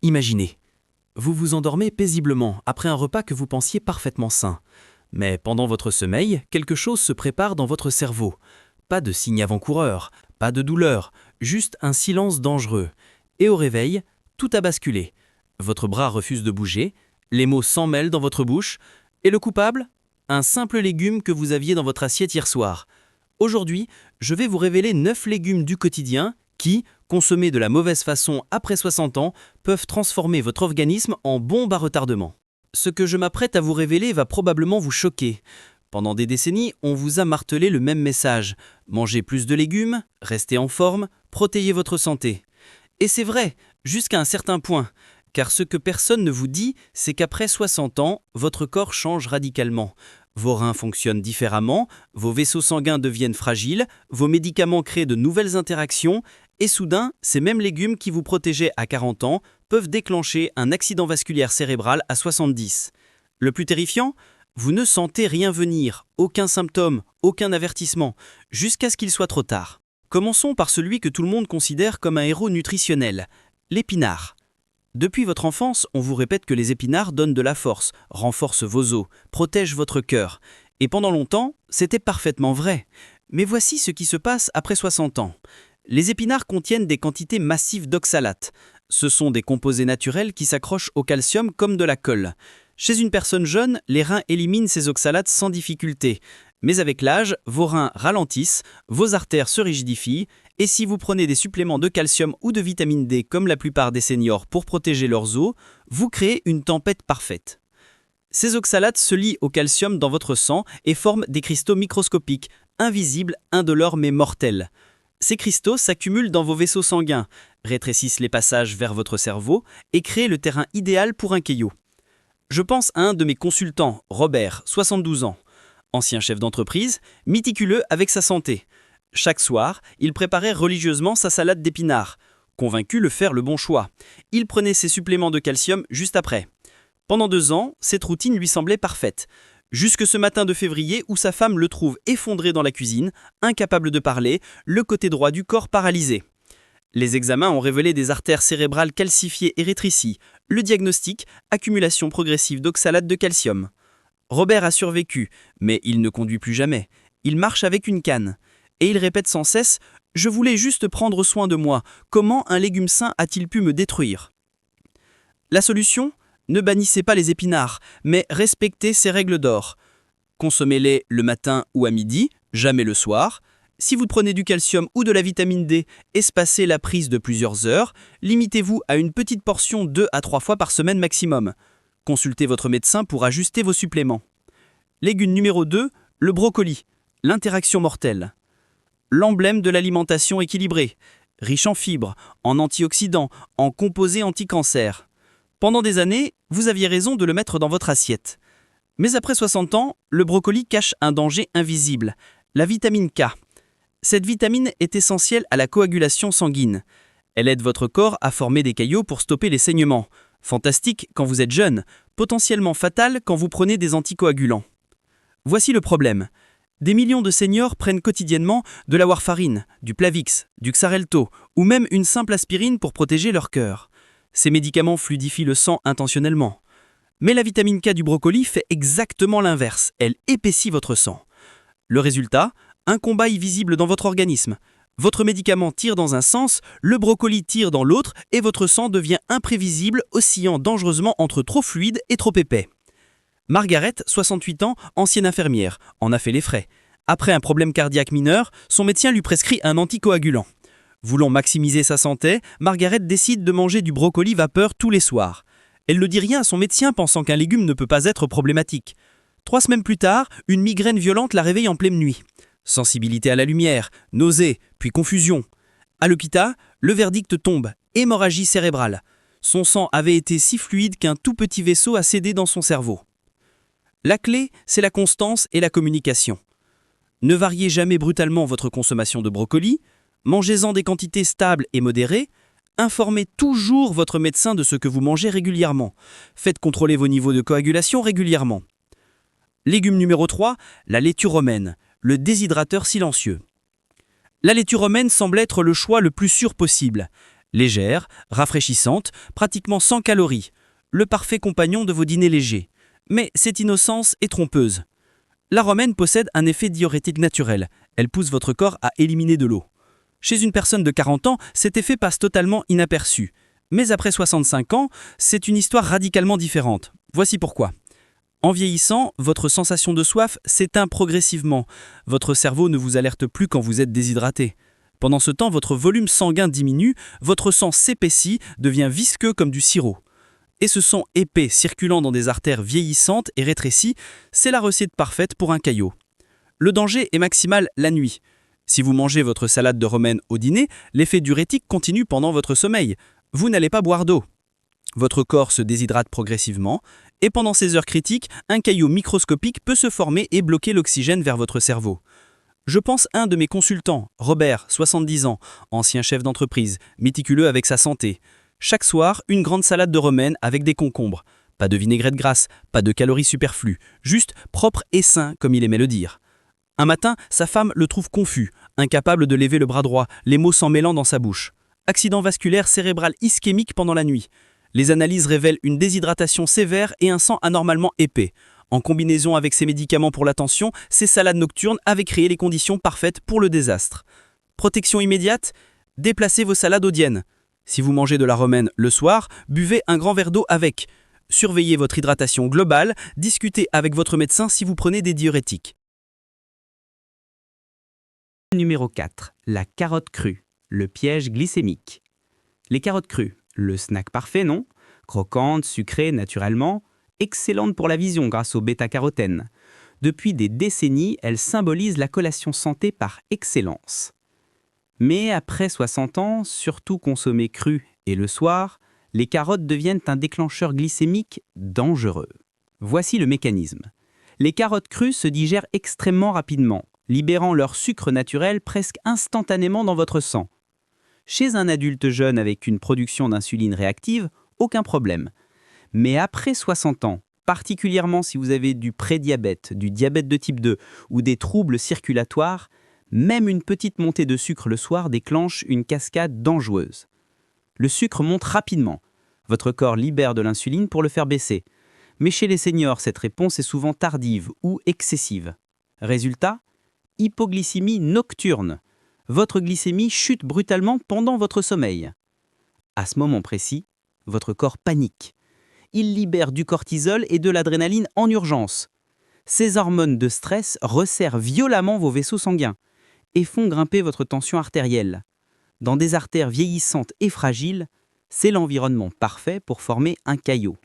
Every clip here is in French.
Imaginez, vous vous endormez paisiblement après un repas que vous pensiez parfaitement sain. Mais pendant votre sommeil, quelque chose se prépare dans votre cerveau. Pas de signe avant-coureur, pas de douleur, juste un silence dangereux. Et au réveil, tout a basculé. Votre bras refuse de bouger, les mots s'en mêlent dans votre bouche. Et le coupable? Un simple légume que vous aviez dans votre assiette hier soir. Aujourd'hui, je vais vous révéler 9 légumes du quotidien qui, consommés de la mauvaise façon après 60 ans, peuvent transformer votre organisme en bombe à retardement. Ce que je m'apprête à vous révéler va probablement vous choquer. Pendant des décennies, on vous a martelé le même message. Mangez plus de légumes, restez en forme, protégez votre santé. Et c'est vrai, jusqu'à un certain point. Car ce que personne ne vous dit, c'est qu'après 60 ans, votre corps change radicalement. Vos reins fonctionnent différemment, vos vaisseaux sanguins deviennent fragiles, vos médicaments créent de nouvelles interactions, et soudain, ces mêmes légumes qui vous protégeaient à 40 ans peuvent déclencher un accident vasculaire cérébral à 70. Le plus terrifiant, vous ne sentez rien venir, aucun symptôme, aucun avertissement, jusqu'à ce qu'il soit trop tard. Commençons par celui que tout le monde considère comme un héros nutritionnel, l'épinard. Depuis votre enfance, on vous répète que les épinards donnent de la force, renforcent vos os, protègent votre cœur. Et pendant longtemps, c'était parfaitement vrai. Mais voici ce qui se passe après 60 ans. Les épinards contiennent des quantités massives d'oxalates. Ce sont des composés naturels qui s'accrochent au calcium comme de la colle. Chez une personne jeune, les reins éliminent ces oxalates sans difficulté. Mais avec l'âge, vos reins ralentissent, vos artères se rigidifient, et si vous prenez des suppléments de calcium ou de vitamine D comme la plupart des seniors pour protéger leurs os, vous créez une tempête parfaite. Ces oxalates se lient au calcium dans votre sang et forment des cristaux microscopiques, invisibles, indolores mais mortels. Ces cristaux s'accumulent dans vos vaisseaux sanguins, rétrécissent les passages vers votre cerveau et créent le terrain idéal pour un caillot. Je pense à un de mes consultants, Robert, 72 ans. Ancien chef d'entreprise, méticuleux avec sa santé. Chaque soir, il préparait religieusement sa salade d'épinards. Convaincu de faire le bon choix, il prenait ses suppléments de calcium juste après. Pendant 2 ans, cette routine lui semblait parfaite. Jusque ce matin de février où sa femme le trouve effondré dans la cuisine, incapable de parler, le côté droit du corps paralysé. Les examens ont révélé des artères cérébrales calcifiées et rétrécies. Le diagnostic, accumulation progressive d'oxalate de calcium. Robert a survécu, mais il ne conduit plus jamais. Il marche avec une canne. Et il répète sans cesse « Je voulais juste prendre soin de moi. Comment un légume sain a-t-il pu me détruire ?» La solution ? Ne bannissez pas les épinards, mais respectez ces règles d'or. Consommez-les le matin ou à midi, jamais le soir. Si vous prenez du calcium ou de la vitamine D, espacez la prise de plusieurs heures. Limitez-vous à une petite portion 2 à 3 fois par semaine maximum. Consultez votre médecin pour ajuster vos suppléments. Légume numéro 2, le brocoli, l'interaction mortelle. L'emblème de l'alimentation équilibrée, riche en fibres, en antioxydants, en composés anti-cancer. Pendant des années, vous aviez raison de le mettre dans votre assiette. Mais après 60 ans, le brocoli cache un danger invisible, la vitamine K. Cette vitamine est essentielle à la coagulation sanguine. Elle aide votre corps à former des caillots pour stopper les saignements. Fantastique quand vous êtes jeune, potentiellement fatal quand vous prenez des anticoagulants. Voici le problème. Des millions de seniors prennent quotidiennement de la warfarine, du Plavix, du Xarelto ou même une simple aspirine pour protéger leur cœur. Ces médicaments fluidifient le sang intentionnellement. Mais la vitamine K du brocoli fait exactement l'inverse, elle épaissit votre sang. Le résultat, un combat invisible dans votre organisme. Votre médicament tire dans un sens, le brocoli tire dans l'autre et votre sang devient imprévisible, oscillant dangereusement entre trop fluide et trop épais. Margaret, 68 ans, ancienne infirmière, en a fait les frais. Après un problème cardiaque mineur, son médecin lui prescrit un anticoagulant. Voulant maximiser sa santé, Margaret décide de manger du brocoli vapeur tous les soirs. Elle ne dit rien à son médecin pensant qu'un légume ne peut pas être problématique. 3 semaines plus tard, une migraine violente la réveille en pleine nuit. Sensibilité à la lumière, nausées, puis confusion. À l'hôpital, le verdict tombe, hémorragie cérébrale. Son sang avait été si fluide qu'un tout petit vaisseau a cédé dans son cerveau. La clé, c'est la constance et la communication. Ne variez jamais brutalement votre consommation de brocoli, mangez-en des quantités stables et modérées, informez toujours votre médecin de ce que vous mangez régulièrement. Faites contrôler vos niveaux de coagulation régulièrement. Légume numéro 3, la laitue romaine, le déshydrateur silencieux. La laitue romaine semble être le choix le plus sûr possible. Légère, rafraîchissante, pratiquement sans calories. Le parfait compagnon de vos dîners légers. Mais cette innocence est trompeuse. La romaine possède un effet diurétique naturel. Elle pousse votre corps à éliminer de l'eau. Chez une personne de 40 ans, cet effet passe totalement inaperçu. Mais après 65 ans, c'est une histoire radicalement différente. Voici pourquoi. En vieillissant, votre sensation de soif s'éteint progressivement. Votre cerveau ne vous alerte plus quand vous êtes déshydraté. Pendant ce temps, votre volume sanguin diminue, votre sang s'épaissit, devient visqueux comme du sirop. Et ce sang épais circulant dans des artères vieillissantes et rétrécies, c'est la recette parfaite pour un caillot. Le danger est maximal la nuit. Si vous mangez votre salade de romaine au dîner, l'effet diurétique continue pendant votre sommeil. Vous n'allez pas boire d'eau. Votre corps se déshydrate progressivement, et pendant ces heures critiques, un caillot microscopique peut se former et bloquer l'oxygène vers votre cerveau. Je pense à un de mes consultants, Robert, 70 ans, ancien chef d'entreprise, méticuleux avec sa santé. Chaque soir, une grande salade de romaine avec des concombres. Pas de vinaigrette grasse, pas de calories superflues, juste propre et sain comme il aimait le dire. Un matin, sa femme le trouve confus, incapable de lever le bras droit, les mots s'en mêlant dans sa bouche. Accident vasculaire cérébral ischémique pendant la nuit. Les analyses révèlent une déshydratation sévère et un sang anormalement épais. En combinaison avec ces médicaments pour la tension, ces salades nocturnes avaient créé les conditions parfaites pour le désastre. Protection immédiate, déplacez vos salades odiennes. Si vous mangez de la romaine le soir, buvez un grand verre d'eau avec. Surveillez votre hydratation globale, discutez avec votre médecin si vous prenez des diurétiques. Numéro 4. La carotte crue, le piège glycémique. Les carottes crues, le snack parfait, non? Croquantes, sucrées naturellement, excellentes pour la vision grâce au bêta-carotène. Depuis des décennies, elles symbolisent la collation santé par excellence. Mais après 60 ans, surtout consommées crues et le soir, les carottes deviennent un déclencheur glycémique dangereux. Voici le mécanisme. Les carottes crues se digèrent extrêmement rapidement, libérant leur sucre naturel presque instantanément dans votre sang. Chez un adulte jeune avec une production d'insuline réactive, aucun problème. Mais après 60 ans, particulièrement si vous avez du prédiabète, du diabète de type 2 ou des troubles circulatoires, même une petite montée de sucre le soir déclenche une cascade dangereuse. Le sucre monte rapidement. Votre corps libère de l'insuline pour le faire baisser. Mais chez les seniors, cette réponse est souvent tardive ou excessive. Résultat, hypoglycémie nocturne. Votre glycémie chute brutalement pendant votre sommeil. À ce moment précis, votre corps panique. Il libère du cortisol et de l'adrénaline en urgence. Ces hormones de stress resserrent violemment vos vaisseaux sanguins et font grimper votre tension artérielle. Dans des artères vieillissantes et fragiles, c'est l'environnement parfait pour former un caillot.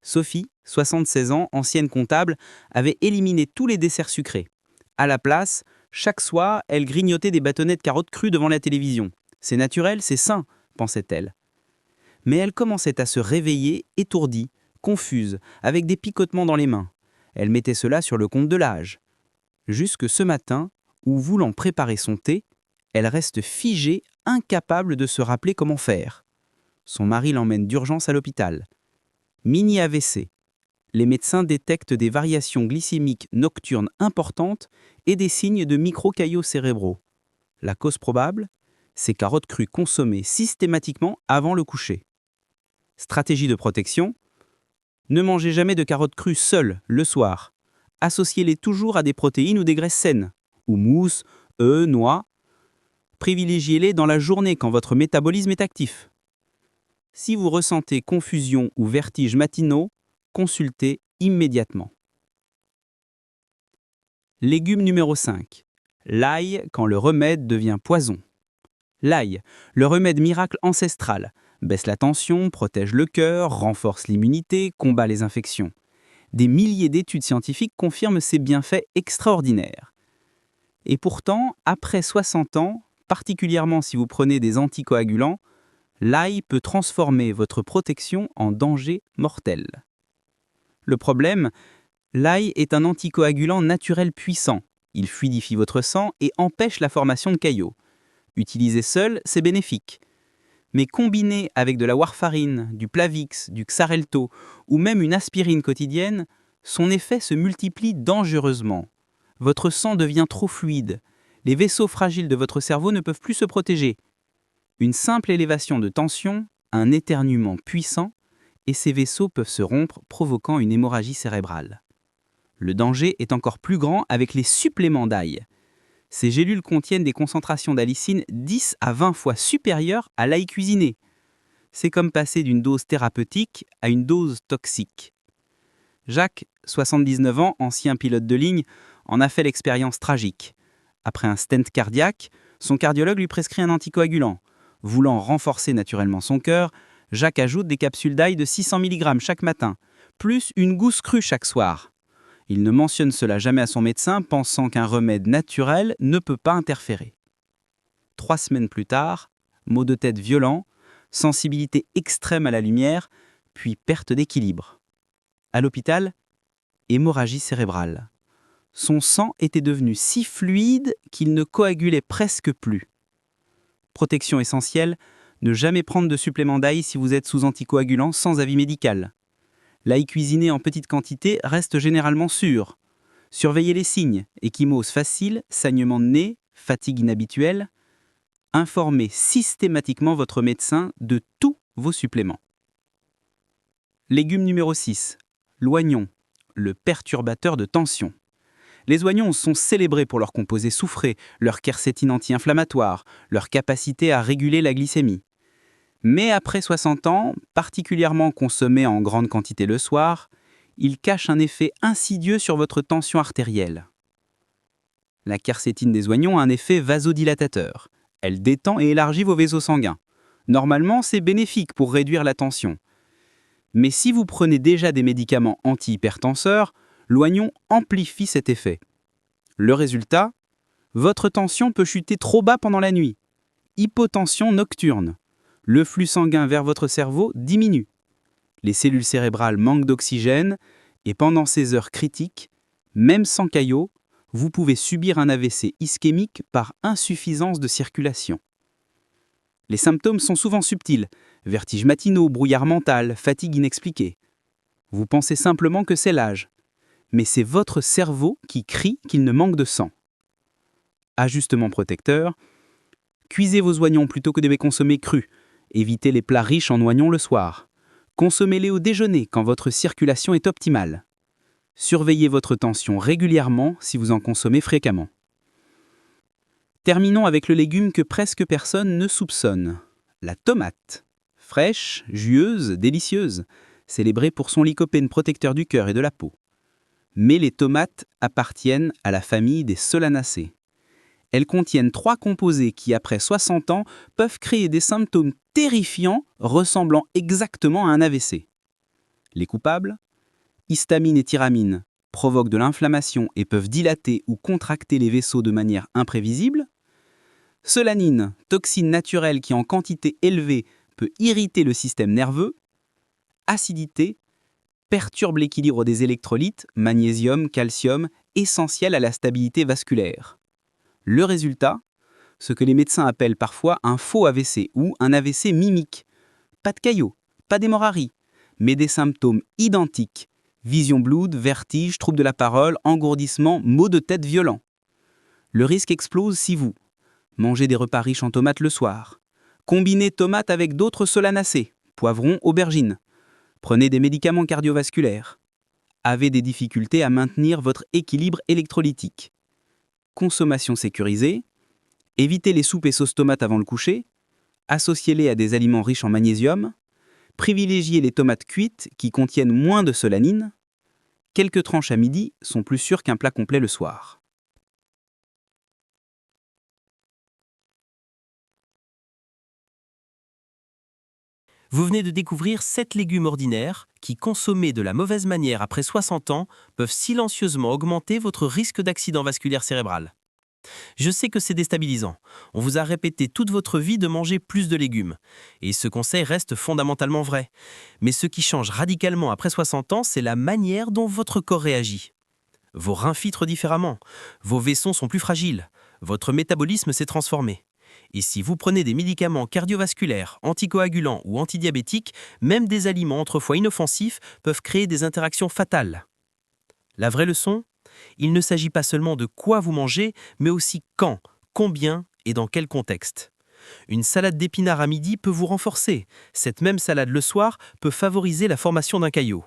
Sophie, 76 ans, ancienne comptable, avait éliminé tous les desserts sucrés. À la place, chaque soir, elle grignotait des bâtonnets de carottes crues devant la télévision. C'est naturel, c'est sain, pensait-elle. Mais elle commençait à se réveiller étourdie, confuse, avec des picotements dans les mains. Elle mettait cela sur le compte de l'âge. Jusque ce matin, où voulant préparer son thé, elle reste figée, incapable de se rappeler comment faire. Son mari l'emmène d'urgence à l'hôpital. Mini AVC. Les médecins détectent des variations glycémiques nocturnes importantes et des signes de micro-caillots cérébraux. La cause probable? Ces carottes crues consommées systématiquement avant le coucher. Stratégie de protection? Ne mangez jamais de carottes crues seules le soir. Associez-les toujours à des protéines ou des graisses saines, ou mousse, œufs, noix. Privilégiez-les dans la journée quand votre métabolisme est actif. Si vous ressentez confusion ou vertiges matinaux, consultez immédiatement. Légume numéro 5. L'ail quand le remède devient poison. L'ail, le remède miracle ancestral, baisse la tension, protège le cœur, renforce l'immunité, combat les infections. Des milliers d'études scientifiques confirment ses bienfaits extraordinaires. Et pourtant, après 60 ans, particulièrement si vous prenez des anticoagulants, l'ail peut transformer votre protection en danger mortel. Le problème, l'ail est un anticoagulant naturel puissant. Il fluidifie votre sang et empêche la formation de caillots. Utilisé seul, c'est bénéfique. Mais combiné avec de la warfarine, du Plavix, du Xarelto ou même une aspirine quotidienne, son effet se multiplie dangereusement. Votre sang devient trop fluide. Les vaisseaux fragiles de votre cerveau ne peuvent plus se protéger. Une simple élévation de tension, un éternuement puissant, et ces vaisseaux peuvent se rompre, provoquant une hémorragie cérébrale. Le danger est encore plus grand avec les suppléments d'ail. Ces gélules contiennent des concentrations d'allicine 10 à 20 fois supérieures à l'ail cuisiné. C'est comme passer d'une dose thérapeutique à une dose toxique. Jacques, 79 ans, ancien pilote de ligne, en a fait l'expérience tragique. Après un stent cardiaque, son cardiologue lui prescrit un anticoagulant. Voulant renforcer naturellement son cœur, Jacques ajoute des capsules d'ail de 600 mg chaque matin, plus une gousse crue chaque soir. Il ne mentionne cela jamais à son médecin, pensant qu'un remède naturel ne peut pas interférer. 3 semaines plus tard, maux de tête violents, sensibilité extrême à la lumière, puis perte d'équilibre. À l'hôpital, hémorragie cérébrale. Son sang était devenu si fluide qu'il ne coagulait presque plus. Protection essentielle, ne jamais prendre de supplément d'ail si vous êtes sous anticoagulant sans avis médical. L'ail cuisiné en petite quantité reste généralement sûr. Surveillez les signes, ecchymose facile, saignement de nez, fatigue inhabituelle. Informez systématiquement votre médecin de tous vos suppléments. Légume numéro 6. L'oignon, le perturbateur de tension. Les oignons sont célébrés pour leurs composés soufrés, leur quercétine anti-inflammatoire, leur capacité à réguler la glycémie. Mais après 60 ans, particulièrement consommés en grande quantité le soir, ils cachent un effet insidieux sur votre tension artérielle. La quercétine des oignons a un effet vasodilatateur. Elle détend et élargit vos vaisseaux sanguins. Normalement, c'est bénéfique pour réduire la tension. Mais si vous prenez déjà des médicaments antihypertenseurs, l'oignon amplifie cet effet. Le résultat, votre tension peut chuter trop bas pendant la nuit. Hypotension nocturne. Le flux sanguin vers votre cerveau diminue. Les cellules cérébrales manquent d'oxygène et pendant ces heures critiques, même sans caillot, vous pouvez subir un AVC ischémique par insuffisance de circulation. Les symptômes sont souvent subtils, vertiges matinaux, brouillard mental, fatigue inexpliquée. Vous pensez simplement que c'est l'âge, mais c'est votre cerveau qui crie qu'il ne manque de sang. Ajustement protecteur, cuisez vos oignons plutôt que de les consommer crus. Évitez les plats riches en oignons le soir. Consommez-les au déjeuner quand votre circulation est optimale. Surveillez votre tension régulièrement si vous en consommez fréquemment. Terminons avec le légume que presque personne ne soupçonne, la tomate. Fraîche, jueuse, délicieuse, célébrée pour son lycopène protecteur du cœur et de la peau. Mais les tomates appartiennent à la famille des solanacées. Elles contiennent 3 composés qui, après 60 ans, peuvent créer des symptômes terrifiants ressemblant exactement à un AVC. Les coupables ? Histamine et tyramine provoquent de l'inflammation et peuvent dilater ou contracter les vaisseaux de manière imprévisible. Solanine, toxine naturelle qui en quantité élevée peut irriter le système nerveux. Acidité, perturbe l'équilibre des électrolytes, magnésium, calcium, essentiels à la stabilité vasculaire. Le résultat, ce que les médecins appellent parfois un faux AVC ou un AVC mimique. Pas de caillot, pas d'hémorragie, mais des symptômes identiques. Vision blood, vertige, troubles de la parole, engourdissement, maux de tête violents. Le risque explose si vous mangez des repas riches en tomates le soir, combinez tomates avec d'autres solanacées, poivrons, aubergines, prenez des médicaments cardiovasculaires, avez des difficultés à maintenir votre équilibre électrolytique. Consommation sécurisée, évitez les soupes et sauces tomates avant le coucher, associez-les à des aliments riches en magnésium, privilégiez les tomates cuites qui contiennent moins de solanine. Quelques tranches à midi sont plus sûres qu'un plat complet le soir. Vous venez de découvrir 7 légumes ordinaires qui, consommés de la mauvaise manière après 60 ans, peuvent silencieusement augmenter votre risque d'accident vasculaire cérébral. Je sais que c'est déstabilisant. On vous a répété toute votre vie de manger plus de légumes. Et ce conseil reste fondamentalement vrai. Mais ce qui change radicalement après 60 ans, c'est la manière dont votre corps réagit. Vos reins filtrent différemment. Vos vaisseaux sont plus fragiles. Votre métabolisme s'est transformé. Et si vous prenez des médicaments cardiovasculaires, anticoagulants ou antidiabétiques, même des aliments autrefois inoffensifs peuvent créer des interactions fatales. La vraie leçon ? Il ne s'agit pas seulement de quoi vous mangez, mais aussi quand, combien et dans quel contexte. Une salade d'épinards à midi peut vous renforcer. Cette même salade le soir peut favoriser la formation d'un caillot.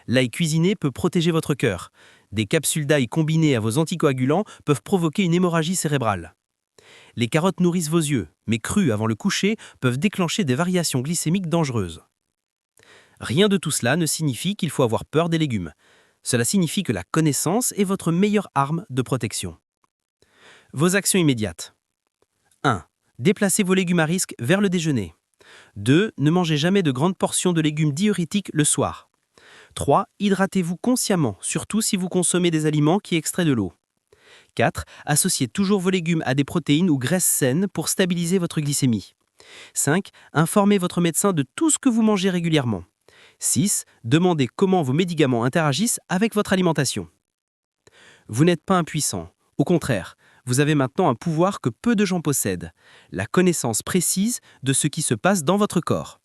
L'ail cuisiné peut protéger votre cœur. Des capsules d'ail combinées à vos anticoagulants peuvent provoquer une hémorragie cérébrale. Les carottes nourrissent vos yeux, mais crues avant le coucher peuvent déclencher des variations glycémiques dangereuses. Rien de tout cela ne signifie qu'il faut avoir peur des légumes. Cela signifie que la connaissance est votre meilleure arme de protection. Vos actions immédiates. 1. Déplacez vos légumes à risque vers le déjeuner. 2. Ne mangez jamais de grandes portions de légumes diurétiques le soir. 3. Hydratez-vous consciemment, surtout si vous consommez des aliments qui extraient de l'eau. 4. Associez toujours vos légumes à des protéines ou graisses saines pour stabiliser votre glycémie. 5. Informez votre médecin de tout ce que vous mangez régulièrement. 6. Demandez comment vos médicaments interagissent avec votre alimentation. Vous n'êtes pas impuissant. Au contraire, vous avez maintenant un pouvoir que peu de gens possèdent, la connaissance précise de ce qui se passe dans votre corps.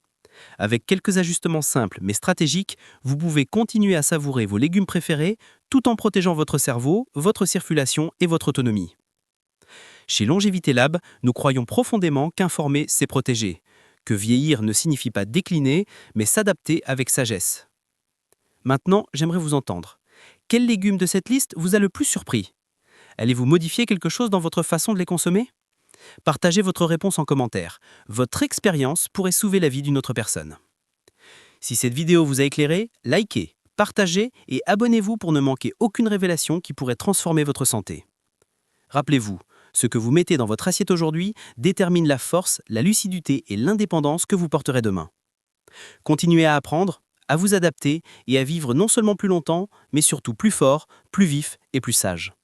Avec quelques ajustements simples mais stratégiques, vous pouvez continuer à savourer vos légumes préférés tout en protégeant votre cerveau, votre circulation et votre autonomie. Chez Longevity Lab, nous croyons profondément qu'informer, c'est protéger, que vieillir ne signifie pas décliner, mais s'adapter avec sagesse. Maintenant, j'aimerais vous entendre. Quel légume de cette liste vous a le plus surpris ? Allez-vous modifier quelque chose dans votre façon de les consommer ? Partagez votre réponse en commentaire. Votre expérience pourrait sauver la vie d'une autre personne. Si cette vidéo vous a éclairé, likez, partagez et abonnez-vous pour ne manquer aucune révélation qui pourrait transformer votre santé. Rappelez-vous, ce que vous mettez dans votre assiette aujourd'hui détermine la force, la lucidité et l'indépendance que vous porterez demain. Continuez à apprendre, à vous adapter et à vivre non seulement plus longtemps, mais surtout plus fort, plus vif et plus sage.